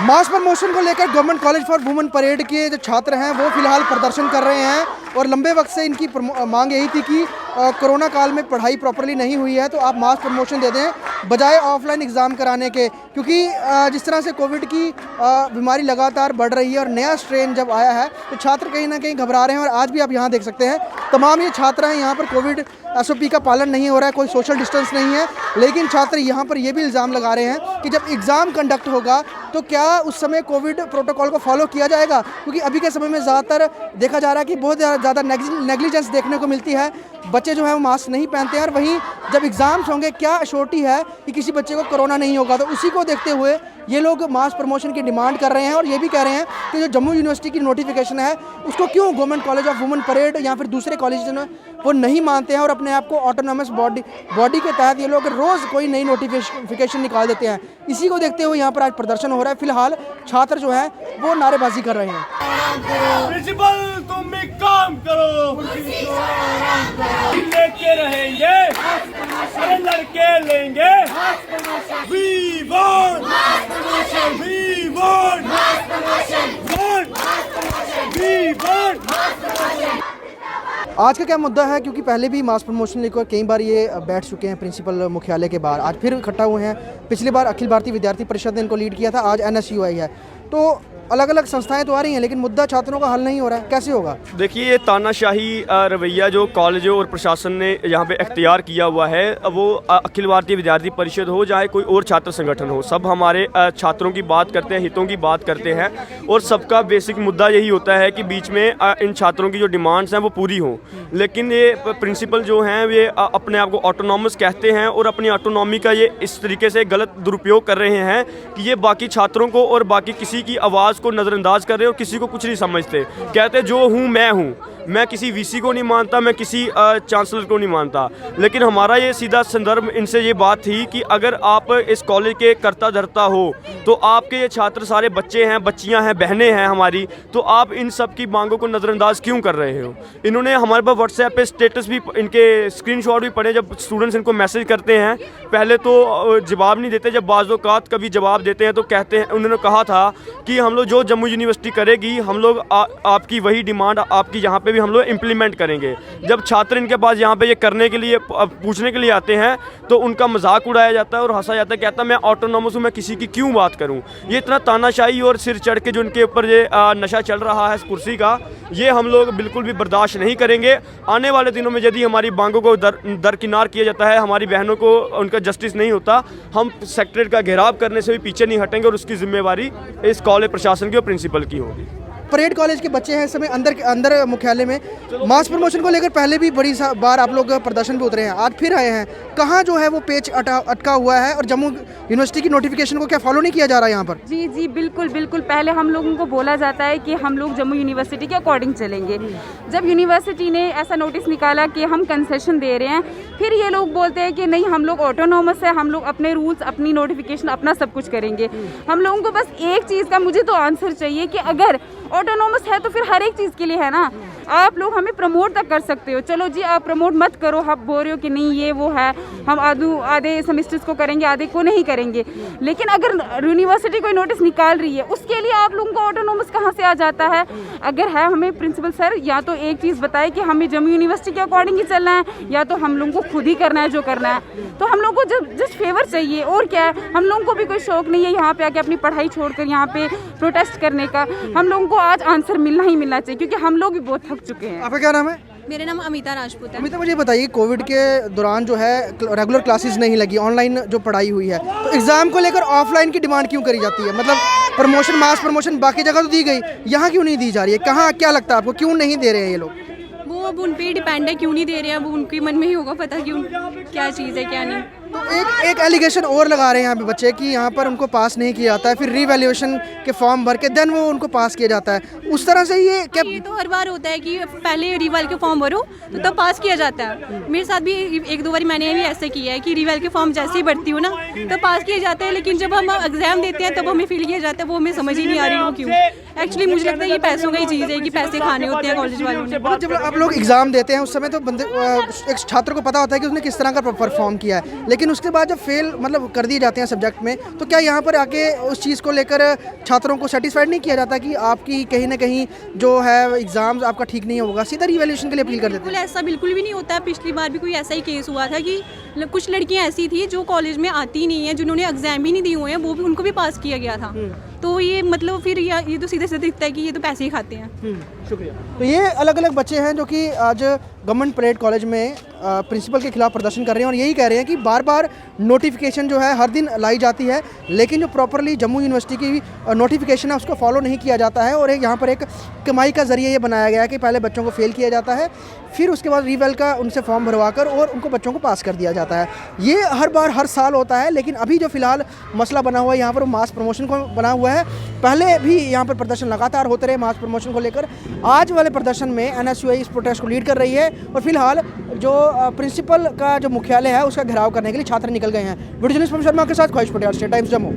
मास promotion को लेकर government college for women parade के जो छात्र हैं वो फिलहाल प्रदर्शन कर रहे हैं और लंबे वक्त से इनकी मांग यही थी कि कोरोना काल में पढ़ाई प्रॉपरली नहीं हुई है तो आप मास प्रमोशन दे दें बजाय ऑफलाइन एग्ज़ाम कराने के, क्योंकि जिस तरह से कोविड की बीमारी लगातार बढ़ रही है और नया स्ट्रेन जब आया है तो छात्र कहीं ना कहीं घबरा रहे हैं। और आज भी आप यहाँ देख सकते हैं तमाम ये छात्र हैं, यहाँ पर कोविड SOP का पालन नहीं हो रहा है, कोई सोशल डिस्टेंस नहीं है, लेकिन छात्र यहाँ पर ये भी इल्ज़ाम लगा रहे हैं कि जब एग्ज़ाम कंडक्ट होगा तो क्या उस समय कोविड प्रोटोकॉल को फॉलो किया जाएगा, क्योंकि अभी के समय में ज़्यादातर देखा जा रहा है कि बहुत ज़्यादा नेग्लिजेंस देखने को मिलती है। बच्चे जो है वो मास्क नहीं पहनते हैं और वहीं जब एग्ज़ाम्स होंगे क्या अश्योरिटी है कि किसी बच्चे को कोरोना नहीं होगा। तो उसी को देखते हुए ये लोग मास प्रमोशन की डिमांड कर रहे हैं और ये भी कह रहे हैं कि जो जम्मू यूनिवर्सिटी की नोटिफिकेशन है उसको क्यों government college of women parade या फिर दूसरे कॉलेज जो वो नहीं मानते हैं और अपने आप को ऑटोनॉमस बॉडी के तहत ये लोग रोज़ कोई नई नोटिफिकेशन निकाल देते हैं। इसी को देखते हुए यहाँ पर आज प्रदर्शन हो रहा है। फिलहाल छात्र जो हैं वो नारेबाजी कर रहे हैं। प्रिंसिपल तुम भी काम करो, लेके रहेंगे, अरे लड़के लेंगे। We want, we want, we want। आज का क्या मुद्दा है, क्योंकि पहले भी मास प्रमोशन लेकर कई बार ये बैठ चुके हैं प्रिंसिपल मुख्यालय के बाहर, आज फिर इकट्ठा हुए हैं। पिछली बार अखिल भारतीय विद्यार्थी परिषद ने इनको लीड किया था, आज NSUI है। तो अलग अलग संस्थाएं तो आ रही हैं लेकिन मुद्दा छात्रों का हल नहीं हो रहा है, कैसे होगा? देखिए ये तानाशाही रवैया जो कॉलेजों और प्रशासन ने यहाँ पे अख्तियार किया हुआ है, वो अखिल भारतीय विद्यार्थी परिषद हो चाहे कोई और छात्र संगठन हो, सब हमारे छात्रों की बात करते हैं, हितों की बात करते हैं और सबका बेसिक मुद्दा यही होता है कि बीच में इन छात्रों की जो डिमांड्स हैं वो पूरी हों। लेकिन ये प्रिंसिपल जो हैं ये अपने आप को ऑटोनॉमस कहते हैं और अपनी ऑटोनॉमी का ये इस तरीके से गलत दुरुपयोग कर रहे हैं कि ये बाकी छात्रों को और बाकी किसी की आवाज़ को नज़रअंदाज कर रहे हो, किसी को कुछ नहीं समझते। कहते जो हूँ मैं किसी VC को नहीं मानता, मैं किसी चांसलर को नहीं मानता। लेकिन हमारा ये सीधा संदर्भ इनसे ये बात थी कि अगर आप इस कॉलेज के कर्ता धर्ता हो तो आपके ये छात्र सारे बच्चे हैं, बच्चियां हैं, बहनें हैं हमारी, तो आप इन सब की मांगों को नज़रअंदाज क्यों कर रहे हो? इन्होंने हमारे पास व्हाट्सएप पे स्टेटस भी, इनके स्क्रीनशॉट भी पढ़े, जब स्टूडेंट्स इनको मैसेज करते हैं पहले तो जवाब नहीं देते, जब बाज़ औक़ात कभी जवाब देते हैं तो कहते हैं, उन्होंने कहा था कि हम लोग जो जम्मू यूनिवर्सिटी करेगी हम लोग आपकी वही डिमांड आपकी यहाँ पे भी हम लोग इम्प्लीमेंट करेंगे। जब छात्र इनके पास यहाँ पे ये करने के लिए पूछने के लिए आते हैं तो उनका मजाक उड़ाया जाता है और हंसा जाता है, कहता है मैं ऑटोनॉमस हूँ, मैं किसी की क्यों बात करूँ। ये इतना तानाशाही और सिर चढ़ के जो इनके ऊपर ये नशा चल रहा है इस कुर्सी का, ये हम लोग बिल्कुल भी बर्दाश्त नहीं करेंगे। आने वाले दिनों में यदि हमारी मांगों को दरकिनार किया जाता है, हमारी बहनों को उनका जस्टिस नहीं होता, हम सेक्रेटरीट का घेराव करने से भी पीछे नहीं हटेंगे और उसकी जिम्मेवारी इस कॉलेज प्रशासन की और प्रिंसिपल की होगी। परेड कॉलेज के बच्चे हैं इस समय अंदर मुख्यालय में। मास प्रमोशन को लेकर पहले भी बड़ी बार आप लोग प्रदर्शन पे उतरे हैं, आज फिर आए हैं। कहाँ जो है वो पेच अटका हुआ है और जम्मू यूनिवर्सिटी की नोटिफिकेशन को क्या फॉलो नहीं किया जा रहा है यहाँ पर? जी बिल्कुल। पहले हम लोगों को बोला जाता है कि हम लोग जम्मू यूनिवर्सिटी के अकॉर्डिंग चलेंगे। जब यूनिवर्सिटी ने ऐसा नोटिस निकाला कि हम कंसेशन दे रहे हैं, फिर ये लोग बोलते हैं कि नहीं हम लोग ऑटोनॉमस है, हम लोग अपने रूल्स, अपनी नोटिफिकेशन, अपना सब कुछ करेंगे। हम लोगों को बस एक चीज़ का मुझे तो आंसर चाहिए कि अगर ऑटोनॉमस है तो फिर हर एक चीज़ के लिए है ना, आप लोग हमें प्रमोट तक कर सकते हो। चलो जी आप प्रमोट मत करो, आप बोल रहे हो कि नहीं ये वो है, हम आधे सेमेस्टर्स को करेंगे, आधे को नहीं करेंगे। लेकिन अगर यूनिवर्सिटी कोई नोटिस निकाल रही है उसके लिए आप लोगों को ऑटोनॉमस कहाँ से आ जाता है? अगर है हमें प्रिंसिपल सर या तो एक चीज़ बताए कि हमें जम्मू यूनिवर्सिटी के अकॉर्डिंग ही चलना है या तो हम लोगों को खुद ही करना है जो करना है। तो हम लोगों को जस्ट फेवर चाहिए और क्या है, हम लोगों को भी कोई शौक नहीं है यहाँ पे आके अपनी पढ़ाई छोड़कर यहाँ पे प्रोटेस्ट करने का। हम लोगों को आज आंसर मिलना ही मिलना चाहिए क्योंकि हम लोग भी बहुत थक चुके हैं। आपका क्या नाम है? मेरा नाम अमिता राजपूत है। अमिता मुझे बताइए, कोविड के दौरान जो है रेगुलर क्लासेस नहीं लगी, ऑनलाइन जो पढ़ाई हुई है, तो एग्ज़ाम को लेकर ऑफलाइन की डिमांड क्यों करी जाती है? मतलब प्रमोशन, मास प्रमोशन बाकी जगह तो दी गई, यहाँ क्यों नहीं दी जा रही है? कहाँ, क्या लगता है आपको क्यों नहीं दे रहे हैं ये लोग? वो अब उन पे डिपेंड है, क्यों नहीं दे रहे हैं, वो उनके मन में ही होगा पता क्यों क्या चीज़ है क्या नहीं। तो एक एलिगेशन और लगा रहे हैं यहाँ पे बच्चे कि यहाँ पर उनको पास नहीं किया जाता है, फिर रीवैल्यूएशन के फॉर्म भर के देन वो उनको पास किया जाता है। उस तरह से ये क्या? ये तो हर बार होता है कि पहले रीवैल के फॉर्म भरो तो तब पास किया जाता है। मेरे साथ भी एक दो बार मैंने भी ऐसे किया है कि रीवैल के फॉर्म जैसे ही भरती हूँ ना तब पास किए जाते हैं, लेकिन जब हम एग्जाम देते हैं तब हमें फील किया जाता है वो हमें समझ ही नहीं आ रही वो क्यों। एक्चुअली मुझे लगता है ये पैसों का ही चीज़ है कि पैसे खाने होते हैं कॉलेज वालों ने। जब आप लोग एग्जाम देते हैं उस समय तो एक छात्र को पता होता है कि उसने किस तरह का परफॉर्म किया है, लेकिन लेकिन उसके बाद जब फेल मतलब कर दिए जाते हैं सब्जेक्ट में, तो क्या यहाँ पर आके उस चीज़ को लेकर छात्रों को सेटिस्फाइड नहीं किया जाता कि आपकी कहीं ना कहीं जो है एग्ज़ाम्स आपका ठीक नहीं होगा, सीधा रिवैल्यूएशन के लिए अपील कर देते बिल्कुल हैं? ऐसा बिल्कुल भी नहीं होता है। पिछली बार भी कोई ऐसा ही केस हुआ था कि कुछ लड़कियां ऐसी थी जो कॉलेज में आती नहीं है, जिन्होंने एग्जाम भी नहीं दिए हुए हैं, वो भी उनको भी पास किया गया था। तो ये मतलब फिर ये तो सीधे सीधे दिखता है कि ये तो पैसे ही खाते हैं। शुक्रिया। तो ये अलग अलग बच्चे हैं जो कि आज गवर्नमेंट परेड कॉलेज में प्रिंसिपल के खिलाफ प्रदर्शन कर रहे हैं और यही कह रहे हैं कि बार बार नोटिफिकेशन जो है हर दिन लाई जाती है, लेकिन जो प्रॉपरली जम्मू यूनिवर्सिटी की नोटिफिकेशन है उसको फॉलो नहीं किया जाता है। और यहाँ पर एक कमाई का ज़रिया ये बनाया गया है कि पहले बच्चों को फेल किया जाता है, फिर उसके बाद रीवेल का उनसे फॉर्म भरवा कर और उनको बच्चों को पास कर दिया जाता है। ये हर बार हर साल होता है, लेकिन अभी जो फ़िलहाल मसला बना हुआ है यहाँ पर वो मास प्रमोशन को बना हुआ है। पहले भी यहाँ पर प्रदर्शन लगातार होते रहे मास प्रमोशन को लेकर। आज वाले प्रदर्शन में NSUI इस प्रोटेस्ट को लीड कर रही है और फिलहाल जो प्रिंसिपल का जो मुख्यालय है उसका घेराव करने के लिए छात्र निकल गए हैं। वीडियो जर्नलिस्ट पवन शर्मा के साथ ख्वाहिश पटेल, स्टेट टाइम्स जम्मू।